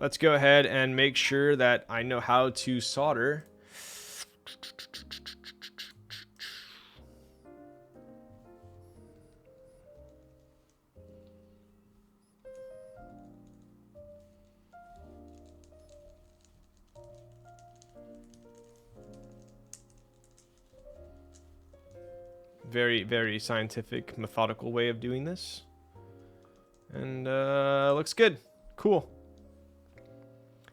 let's go ahead and make sure that I know how to solder. Very, very scientific, methodical way of doing this. And looks good. Cool.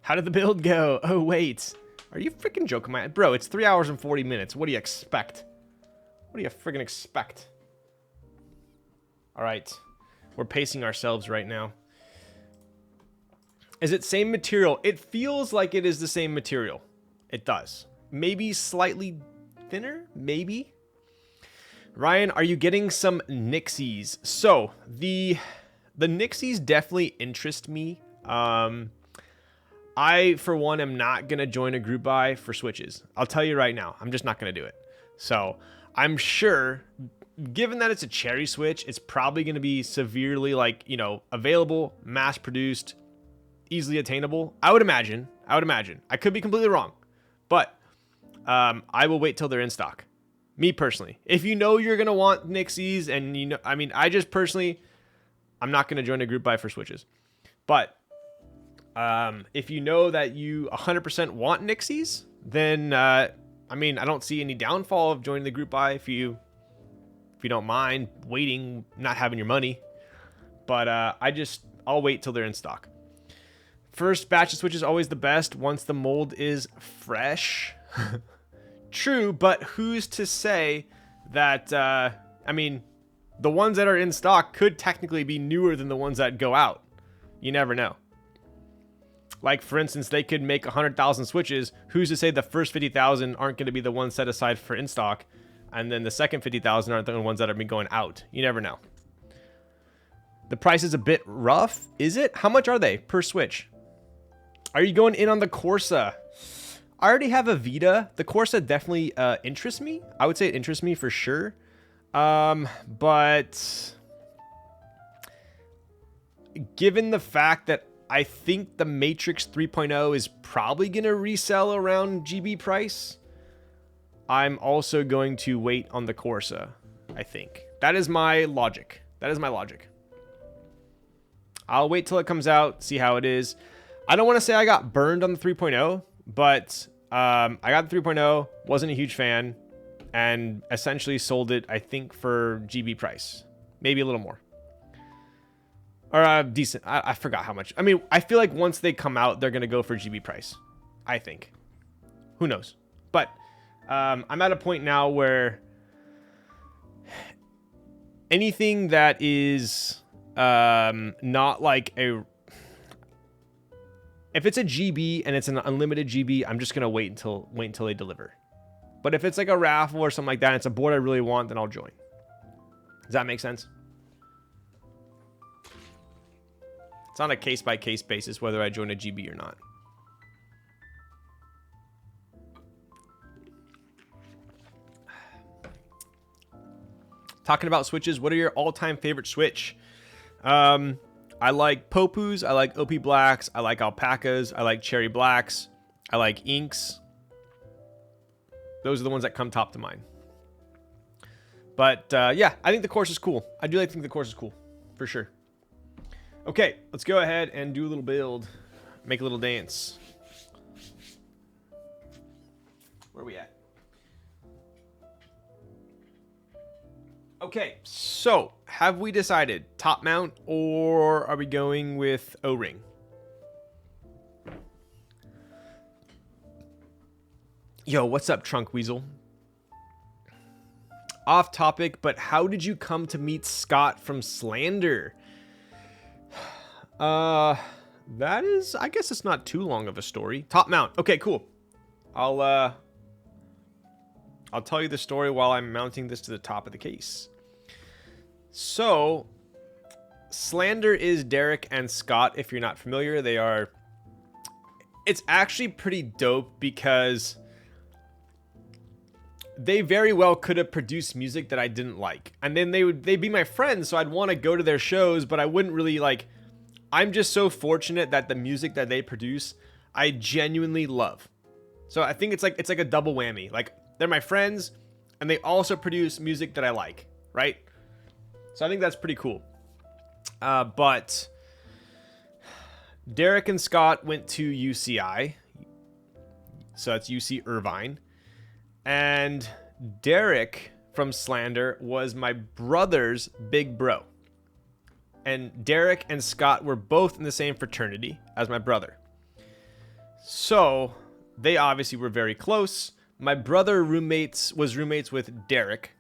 How did the build go? Oh, wait. Are you freaking joking, man? Bro, it's 3 hours and 40 minutes. What do you expect? What do you freaking expect? All right. We're pacing ourselves right now. Is it same material? It feels like it is the same material. It does. Maybe slightly thinner? Maybe. Ryan, are you getting some Nixies? So, the Nixies definitely interest me. I, for one, am not going to join a group buy for Switches. I'll tell you right now. I'm just not going to do it. So, I'm sure, given that it's a cherry Switch, it's probably going to be severely, like, you know, available, mass-produced, easily attainable. I would imagine. I could be completely wrong. But I will wait till they're in stock. Me personally, if you know you're going to want Nixies and you know, I mean, I just personally, I'm not going to join a group buy for Switches, but if you know that you 100% want Nixies, then, I mean, I don't see any downfall of joining the group buy if you don't mind waiting, not having your money, but I'll wait till they're in stock. First batch of Switches always the best once the mold is fresh. True, but who's to say that, I mean, the ones that are in stock could technically be newer than the ones that go out. You never know. Like, for instance, they could make 100,000 Switches. Who's to say the first 50,000 aren't going to be the ones set aside for in stock, and then the second 50,000 aren't the ones that are going out? You never know. The price is a bit rough, is it? How much are they per Switch? Are you going in on the Corsa? I already have a Vita. The Corsa definitely interests me. I would say it interests me for sure. But given the fact that I think the Matrix 3.0 is probably going to resell around GB price, I'm also going to wait on the Corsa, I think. That is my logic. I'll wait till it comes out, see how it is. I don't want to say I got burned on the 3.0, but I got the 3.0, wasn't a huge fan, and essentially sold it, I think, for GB price. Maybe a little more. Or decent. I forgot how much. I mean, I feel like once they come out, they're going to go for GB price. I think. Who knows? But I'm at a point now where anything that is not like a... If it's a GB and it's an unlimited GB, I'm just going to wait until they deliver. But if it's like a raffle or something like that, and it's a board I really want, then I'll join. Does that make sense? It's on a case-by-case basis whether I join a GB or not. Talking about Switches, what are your all-time favorite Switch? I like Popus, I like OP Blacks, I like Alpacas, I like Cherry Blacks, I like Inks. Those are the ones that come top to mind. But yeah, I think the course is cool. I do think the course is cool, for sure. Okay, let's go ahead and do a little build. Make a little dance. Where are we at? Okay, so have we decided top mount or are we going with O-ring? Yo, what's up, Trunk Weasel? Off topic, but how did you come to meet Scott from Slander? That is, I guess it's not too long of a story. Top mount. Okay, cool. I'll tell you the story while I'm mounting this to the top of the case. So, Slander is Derek and Scott. If you're not familiar, they are... It's actually pretty dope because they very well could have produced music that I didn't like. And then they'd be my friends, so I'd want to go to their shows, but I wouldn't really, like, I'm just so fortunate that the music that they produce, I genuinely love. So I think it's like a double whammy. Like, they're my friends, and they also produce music that I like, right? So I think that's pretty cool. But Derek and Scott went to UCI. So that's UC Irvine. And Derek from Slander was my brother's big bro. And Derek and Scott were both in the same fraternity as my brother. So they obviously were very close. My brother was roommates with Derek.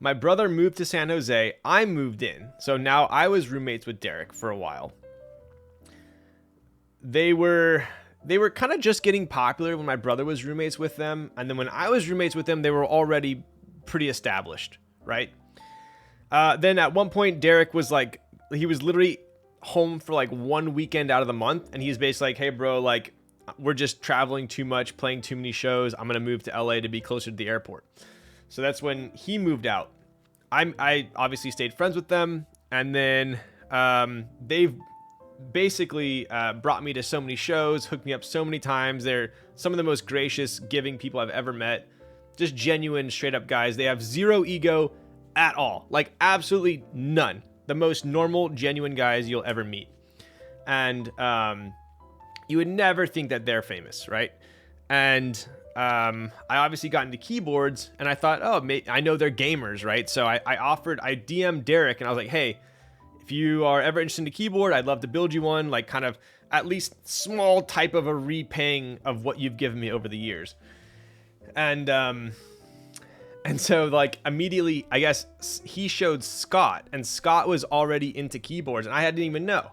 My brother moved to San Jose. I moved in. So now I was roommates with Derek for a while. They were kind of just getting popular when my brother was roommates with them. And then when I was roommates with them, they were already pretty established, right? Then at one point, Derek was like, he was literally home for like 1 weekend out of the month. And he's basically like, hey, bro, like, we're just traveling too much, playing too many shows. I'm going to move to LA to be closer to the airport. So that's when he moved out. I obviously stayed friends with them. And then they've basically brought me to so many shows, hooked me up so many times. They're some of the most gracious, giving people I've ever met. Just genuine, straight up guys. They have zero ego at all. Like, absolutely none. The most normal, genuine guys you'll ever meet. And you would never think that they're famous, right? And I obviously got into keyboards, and I thought, oh, I know they're gamers, right? So I DM'd Derek, and I was like, hey, if you are ever interested in a keyboard, I'd love to build you one, like kind of at least small type of a repaying of what you've given me over the years. And so like immediately, I guess he showed Scott, and Scott was already into keyboards, and I didn't even know.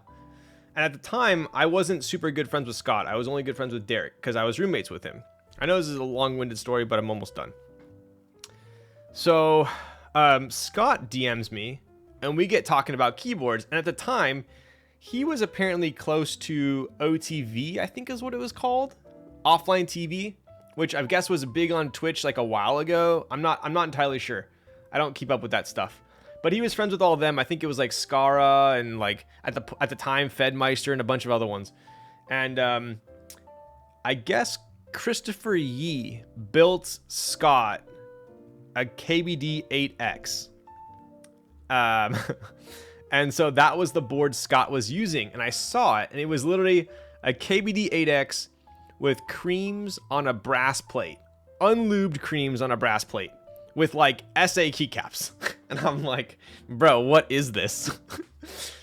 And at the time, I wasn't super good friends with Scott. I was only good friends with Derek because I was roommates with him. I know this is a long-winded story, but I'm almost done. So Scott DMs me, and we get talking about keyboards. And at the time, he was apparently close to OTV, I think is what it was called, offline TV, which I guess was big on Twitch like a while ago. I'm not entirely sure. I don't keep up with that stuff. But he was friends with all of them. I think it was like Skara and like at the time Fedmeister and a bunch of other ones. And I guess Christopher Yee built Scott a KBD 8X. And so that was the board Scott was using. And I saw it, and it was literally a KBD 8X with creams on a brass plate. Unlubed creams on a brass plate with like SA keycaps. And I'm like, bro, what is this?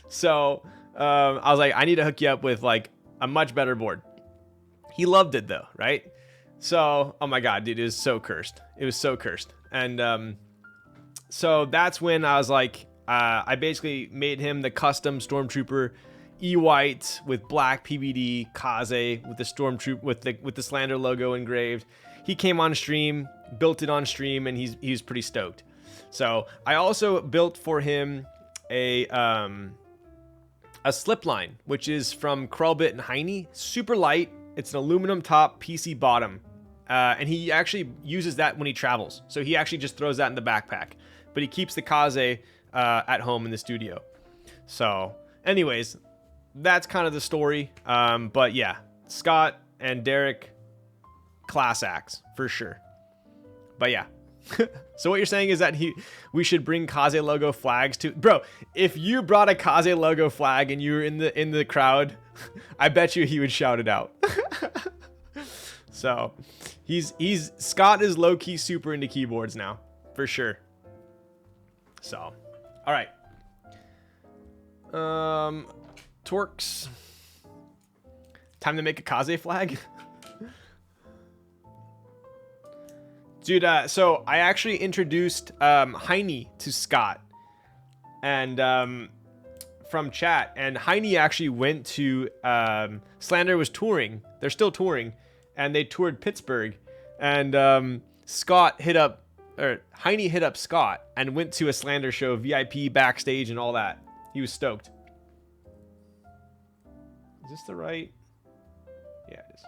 So I was like, I need to hook you up with like a much better board. He loved it though, right? So, oh my God, dude, it was so cursed. It was so cursed. And so that's when I was like, I basically made him the custom Stormtrooper E-White with black PBD Kaze with the Stormtrooper with the Slander logo engraved. He came on stream, built it on stream, and he's pretty stoked. So I also built for him a slip line, which is from Krellbit and Heine. Super light. It's an aluminum top, PC bottom. And he actually uses that when he travels. So he actually just throws that in the backpack. But he keeps the Kaze at home in the studio. So anyways, that's kind of the story. But yeah, Scott and Derek, class acts for sure. But yeah. So what you're saying is that we should bring Kaze logo flags to, bro. If you brought a Kaze logo flag and you were in the crowd, I bet you he would shout it out. So Scott is low key super into keyboards now, for sure. So, all right. Torques. Time to make a Kaze flag. Dude, so I actually introduced Heine to Scott and from chat, and Heine actually went to Slander was touring. They're still touring, and they toured Pittsburgh, and Heine hit up Scott and went to a Slander show, VIP backstage and all that. He was stoked. Is this the right? Yeah, it is.